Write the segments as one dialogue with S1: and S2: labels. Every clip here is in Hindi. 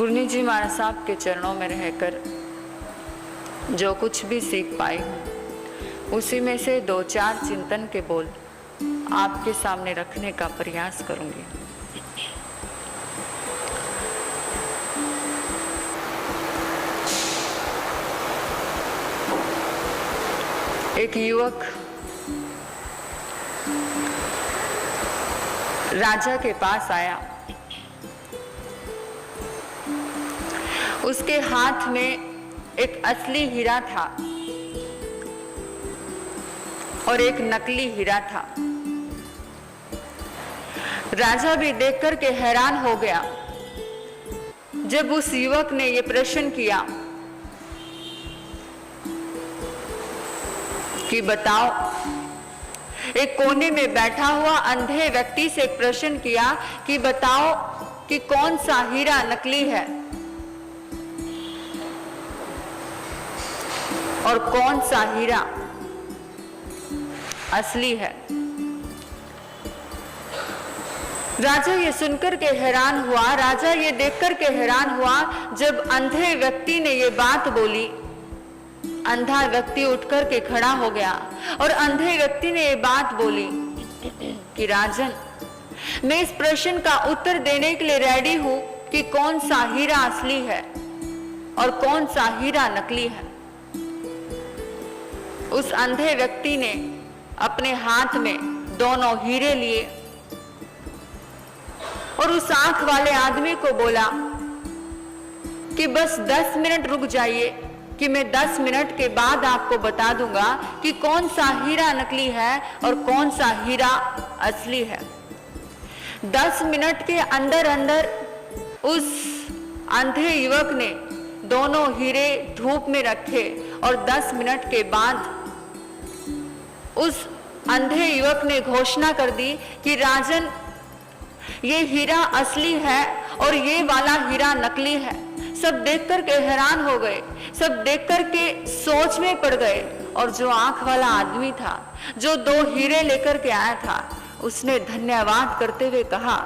S1: गुरनी जी महाराज साहब के चरणों में रहकर जो कुछ भी सीख पाई हूँ उसी में से 2-4 चिंतन के बोल आपके सामने रखने का प्रयास करूंगी। एक युवक राजा के पास आया। उसके हाथ में एक असली हीरा था और एक नकली हीरा था। राजा भी देखकर के हैरान हो गया जब उस युवक ने यह प्रश्न किया कि बताओ, एक कोने में बैठा हुआ अंधे व्यक्ति से एक प्रश्न किया कि बताओ कि कौन सा हीरा नकली है और कौन सा हीरा असली है। राजा ये सुनकर के हैरान हुआ, राजा ये देखकर के हैरान हुआ। जब अंधे व्यक्ति ने ये बात बोली, अंधा व्यक्ति उठकर के खड़ा हो गया और अंधे व्यक्ति ने ये बात बोली कि राजन, मैं इस प्रश्न का उत्तर देने के लिए रेडी हूं कि कौन सा हीरा असली है और कौन सा हीरा नकली है। उस अंधे व्यक्ति ने अपने हाथ में दोनों हीरे लिए और उस आंख वाले आदमी को बोला कि बस 10 मिनट रुक जाइए कि मैं 10 मिनट के बाद आपको बता दूंगा कि कौन सा हीरा नकली है और कौन सा हीरा असली है। 10 मिनट के अंदर अंदर उस अंधे युवक ने दोनों हीरे धूप में रखे और 10 मिनट के बाद उस अंधे युवक ने घोषणा कर दी कि राजन, ये हीरा असली है और ये वाला हीरा नकली है। सब देखकर के हैरान हो गए, सब देखकर के सोच में पड़ गए। और जो आंख वाला आदमी था, जो 2 हीरे लेकर के आया था, उसने धन्यवाद करते हुए कहा,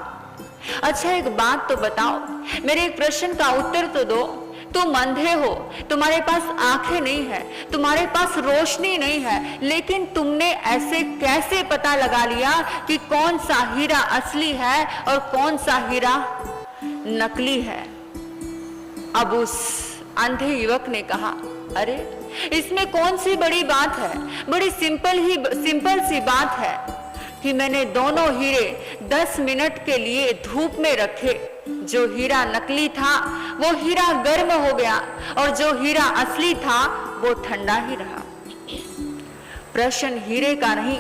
S1: अच्छा एक बात तो बताओ, मेरे एक प्रश्न का उत्तर तो दो। तुम अंधे हो, तुम्हारे पास आंखें नहीं है, तुम्हारे पास रोशनी नहीं है, लेकिन तुमने ऐसे कैसे पता लगा लिया कि कौन सा हीरा असली है और कौन सा हीरा नकली है। अब उस अंधे युवक ने कहा, अरे इसमें कौन सी बड़ी बात है, बड़ी सिंपल सी बात है कि मैंने दोनों हीरे 10 मिनट के लिए धूप में रखे। जो हीरा नकली था वो हीरा गर्म हो गया और जो हीरा असली था वो ठंडा ही रहा। प्रश्न हीरे का नहीं,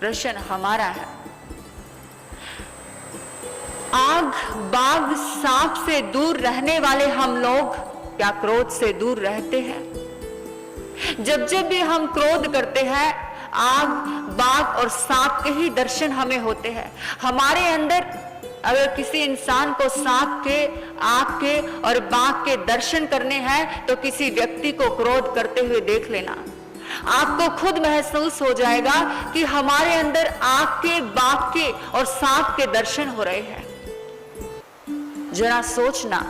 S1: प्रश्न हमारा है। आग, बाघ, सांप से दूर रहने वाले हम लोग क्या क्रोध से दूर रहते हैं? जब जब भी हम क्रोध करते हैं, आग, बाघ और सांप के ही दर्शन हमें होते हैं। हमारे अंदर अगर किसी इंसान को सांप के, आग के और बाघ के दर्शन करने हैं तो किसी व्यक्ति को क्रोध करते हुए देख लेना। आपको खुद महसूस हो जाएगा कि हमारे अंदर आग के, बाघ के और सांप के दर्शन हो रहे हैं। जरा सोचना,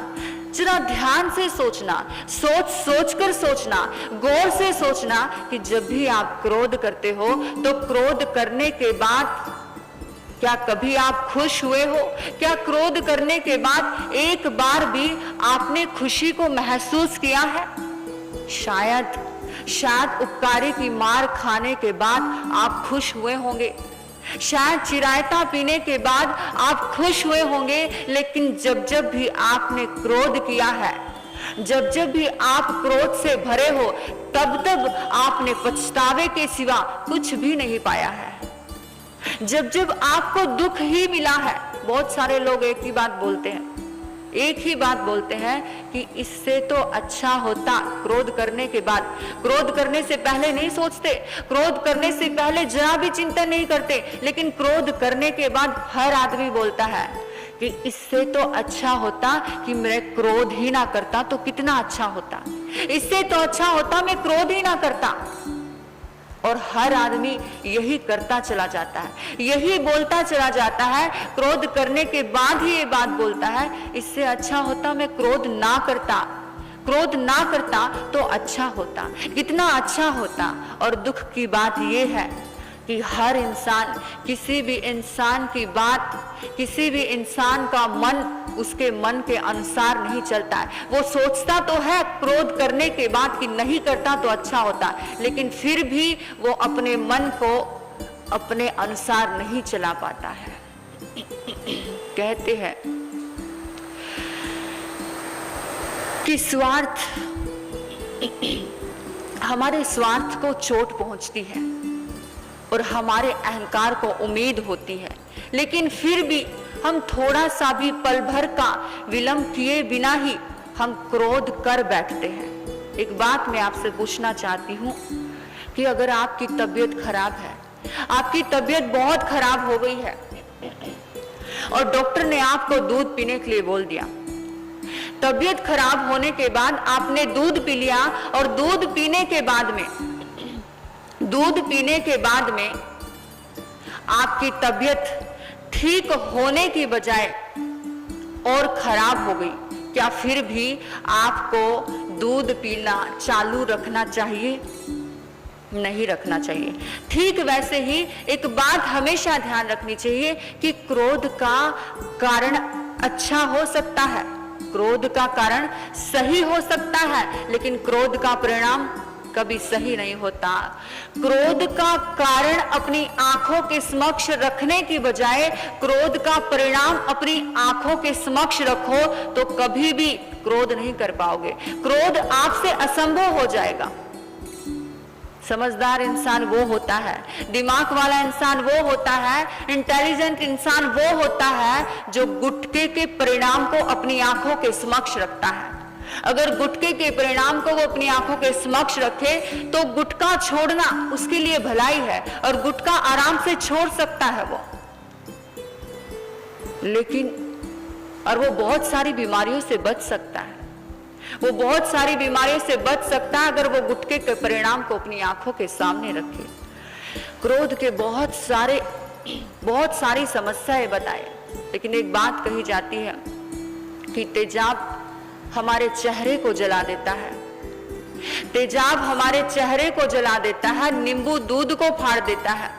S1: जरा ध्यान से सोचना, सोच कर सोचना, गौर से सोचना कि जब भी आप क्रोध करते हो तो क्रोध करने के बाद क्या कभी आप खुश हुए हो? क्या क्रोध करने के बाद एक बार भी आपने खुशी को महसूस किया है? शायद उपकारी की मार खाने के बाद आप खुश हुए होंगे, शायद चिरायता पीने के बाद आप खुश हुए होंगे, लेकिन जब जब भी आपने क्रोध किया है, जब जब भी आप क्रोध से भरे हो, तब तब आपने पछतावे के सिवा कुछ भी नहीं पाया है। जब जब आपको दुख ही मिला है, बहुत सारे लोग एक ही बात बोलते हैं कि इससे तो अच्छा होता क्रोध करने के बाद। क्रोध करने से पहले नहीं सोचते, क्रोध करने से पहले जरा भी चिंतन नहीं करते, लेकिन क्रोध करने के बाद हर आदमी बोलता है कि इससे तो अच्छा होता कि मैं क्रोध ही ना करता तो कितना अच्छा होता, इससे तो अच्छा होता मैं क्रोध ही ना करता। और हर आदमी यही करता चला जाता है, यही बोलता चला जाता है। क्रोध करने के बाद ही ये बात बोलता है, इससे अच्छा होता मैं क्रोध ना करता, क्रोध ना करता तो अच्छा होता, कितना अच्छा होता। और दुख की बात ये है कि हर इंसान, किसी भी इंसान की बात, किसी भी इंसान का मन उसके मन के अनुसार नहीं चलता है। वो सोचता तो है क्रोध करने के बाद कि नहीं करता तो अच्छा होता, लेकिन फिर भी वो अपने मन को अपने अनुसार नहीं चला पाता है। कहते हैं कि स्वार्थ, हमारे स्वार्थ को चोट पहुंचती है और हमारे अहंकार को उम्मीद होती है, लेकिन फिर भी हम थोड़ा सा भी पल भर का विलंब किए बिना ही हम क्रोध कर बैठते हैं। एक बात मैं आपसे पूछना चाहती हूँ कि अगर आपकी तबीयत खराब है, आपकी तबीयत बहुत खराब हो गई है और डॉक्टर ने आपको दूध पीने के लिए बोल दिया, तबीयत खराब होने के बाद आपने दूध पी लिया और दूध पीने के बाद में आपकी तबीयत ठीक होने की बजाय और खराब हो गई, क्या फिर भी आपको दूध पीना चालू रखना चाहिए? नहीं रखना चाहिए। ठीक वैसे ही एक बात हमेशा ध्यान रखनी चाहिए कि क्रोध का कारण अच्छा हो सकता है, क्रोध का कारण सही हो सकता है, लेकिन क्रोध का परिणाम कभी सही नहीं होता। क्रोध का कारण अपनी आंखों के समक्ष रखने की बजाय क्रोध का परिणाम अपनी आंखों के समक्ष रखो तो कभी भी क्रोध नहीं कर पाओगे, क्रोध आपसे असंभव हो जाएगा। समझदार इंसान वो होता है, दिमाग वाला इंसान वो होता है, इंटेलिजेंट इंसान वो होता है जो गुटके के परिणाम को अपनी आंखों के समक्ष रखता है। अगर गुटके के परिणाम को वो अपनी आंखों के समक्ष रखे तो गुटखा छोड़ना उसके लिए भलाई है और गुटखा आराम से छोड़ सकता है वो, लेकिन और वो बहुत सारी बीमारियों से बच सकता है, वो बहुत सारी बीमारियों से बच सकता है अगर वो गुटके के परिणाम को अपनी आंखों के सामने रखे। क्रोध के बहुत सारी समस्याएं बताए, लेकिन एक बात कही जाती है कि तेजाब हमारे चेहरे को जला देता है, तेजाब हमारे चेहरे को जला देता है, नींबू दूध को फाड़ देता है।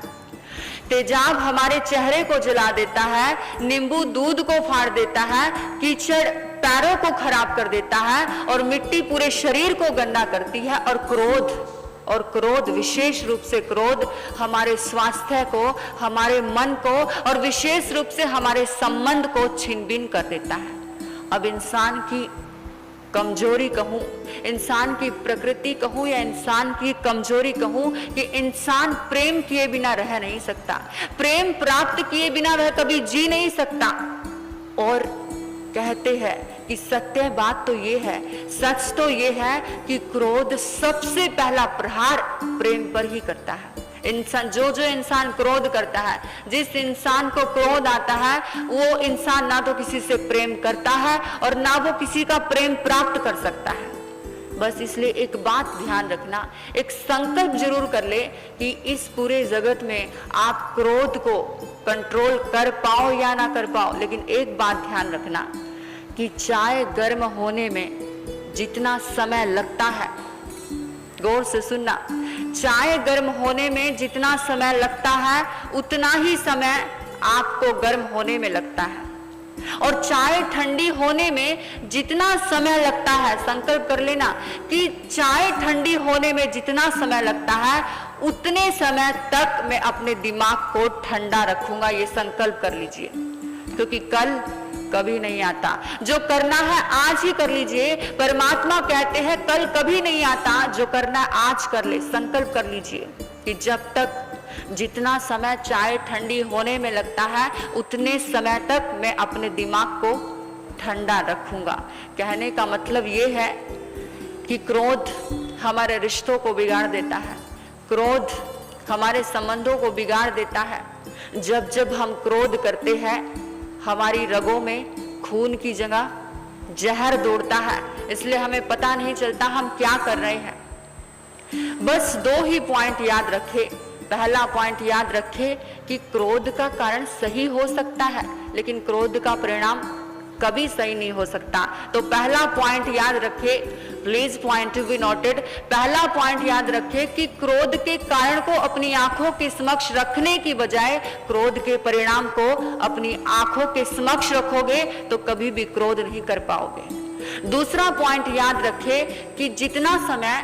S1: तेजाब हमारे चेहरे को जला देता है, नींबू दूध को फाड़ देता है, कीचड़ पैरों को खराब कर देता है और मिट्टी पूरे शरीर को गंदा करती है। और क्रोध विशेष रूप से क्रोध हमारे स्वास्थ्य को, हमारे मन को और विशेष रूप से हमारे संबंध को छिन भिन कर देता है। अब इंसान की कमजोरी कहूं, इंसान की प्रकृति कहूं या इंसान की कमजोरी कहूं कि इंसान प्रेम किए बिना रह नहीं सकता, प्रेम प्राप्त किए बिना वह कभी जी नहीं सकता। और कहते हैं कि सत्य बात तो ये है, सच तो ये है कि क्रोध सबसे पहला प्रहार प्रेम पर ही करता है। इंसान जो इंसान क्रोध करता है, जिस इंसान को क्रोध आता है, वो इंसान ना तो किसी से प्रेम करता है और ना वो किसी का प्रेम प्राप्त कर सकता है। बस इसलिए एक बात ध्यान रखना, एक संकल्प जरूर कर ले कि इस पूरे जगत में आप क्रोध को कंट्रोल कर पाओ या ना कर पाओ, लेकिन एक बात ध्यान रखना कि चाय गर्म होने में जितना समय लगता है, गौर से सुनना, चाय गर्म होने में जितना समय लगता है उतना ही समय आपको गर्म होने में लगता है, और चाय ठंडी होने में जितना समय लगता है, संकल्प कर लेना कि चाय ठंडी होने में जितना समय लगता है उतने समय तक मैं अपने दिमाग को ठंडा रखूंगा। ये संकल्प कर लीजिए, क्योंकि कल कभी नहीं आता। जो करना है आज ही कर लीजिए। परमात्मा कहते हैं कल कभी नहीं आता, जो करना है आज कर ले। संकल्प कर लीजिए कि जब तक जितना समय चाय ठंडी होने में लगता है उतने समय तक मैं अपने दिमाग को ठंडा रखूंगा। कहने का मतलब ये है कि क्रोध हमारे रिश्तों को बिगाड़ देता है, क्रोध हमारे संबंधों को बिगाड़ देता है। जब जब हम क्रोध करते हैं हमारी रगों में खून की जगह जहर दौड़ता है, इसलिए हमें पता नहीं चलता हम क्या कर रहे हैं। बस 2 ही पॉइंट याद रखे। पहला पॉइंट याद रखे कि क्रोध का कारण सही हो सकता है, लेकिन क्रोध का परिणाम कभी सही नहीं हो सकता। तो पहला पॉइंट याद रखे, please point to be noted. पहला पॉइंट याद रखे कि क्रोध के कारण को अपनी आंखों के समक्ष रखने की बजाय क्रोध के परिणाम को अपनी आंखों के समक्ष रखोगे तो कभी भी क्रोध नहीं कर पाओगे। दूसरा पॉइंट याद रखे कि जितना समय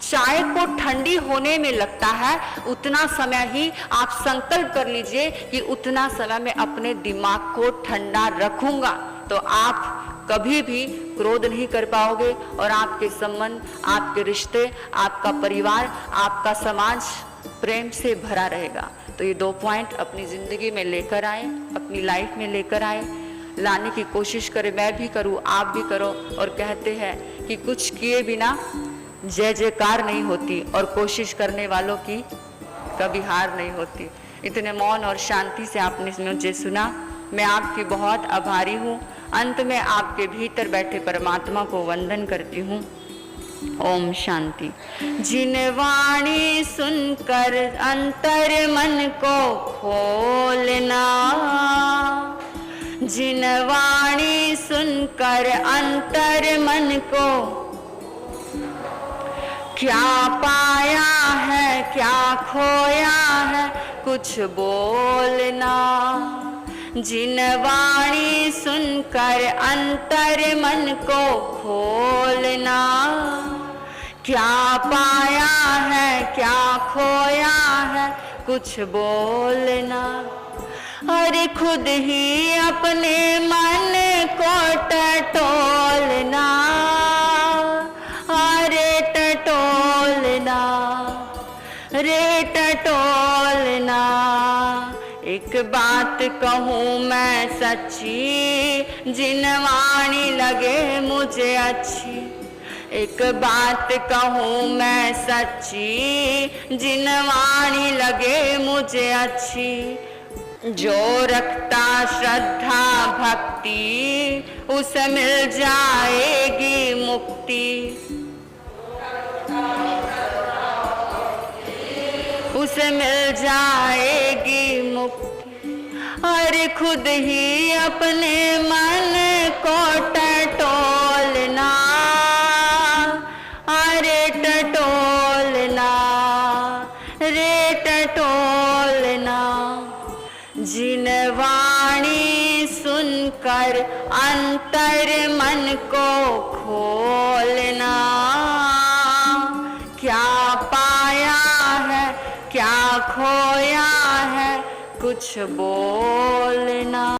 S1: चाय को ठंडी होने में लगता है, उतना समय ही आप संकल्प कर लीजिए कि उतना समय मैं अपने दिमाग को ठंडा रखूंगा, तो आप कभी भी क्रोध नहीं कर पाओगे और आपके संबंध, आपके रिश्ते, आपका परिवार, आपका समाज प्रेम से भरा रहेगा। तो ये 2 पॉइंट अपनी जिंदगी में लेकर आए, अपनी लाइफ में लेकर आए, लाने की कोशिश करें। मैं भी करूं, आप भी करो। और कहते हैं कि कुछ किए बिना जय जयकार नहीं होती और कोशिश करने वालों की कभी हार नहीं होती। इतने मौन और शांति से आपने मुझे सुना, मैं आपकी बहुत आभारी हूँ। अंत में आपके भीतर बैठे परमात्मा को वंदन करती हूँ। ओम शांति। जिन वाणी सुनकर अंतर मन को खोलना, जिन वाणी सुनकर अंतर मन को क्या पाया है क्या खोया है कुछ बोलना। जिन वाणी सुनकर अंतर मन को खोलना, क्या पाया है क्या खोया है कुछ बोलना। अरे खुद ही अपने मन को टटोलना, अरे टटोलना, रे टटोलना। एक बात कहूँ मैं सच्ची, जिन वाणी लगे मुझे अच्छी। एक बात कहूँ मैं सच्ची, जिन वाणी लगे मुझे अच्छी। जो रखता श्रद्धा भक्ति, उसे मिल जाएगी मुक्ति, उसे मिल जाएगी मुक्ति। अरे खुद ही अपने मन को टटोलना, अरे टटोलना, रे टटोलना। जिन वाणी सुनकर अंतर मन को खोलना, क्या पाया है क्या खोया है कुछ बोलना।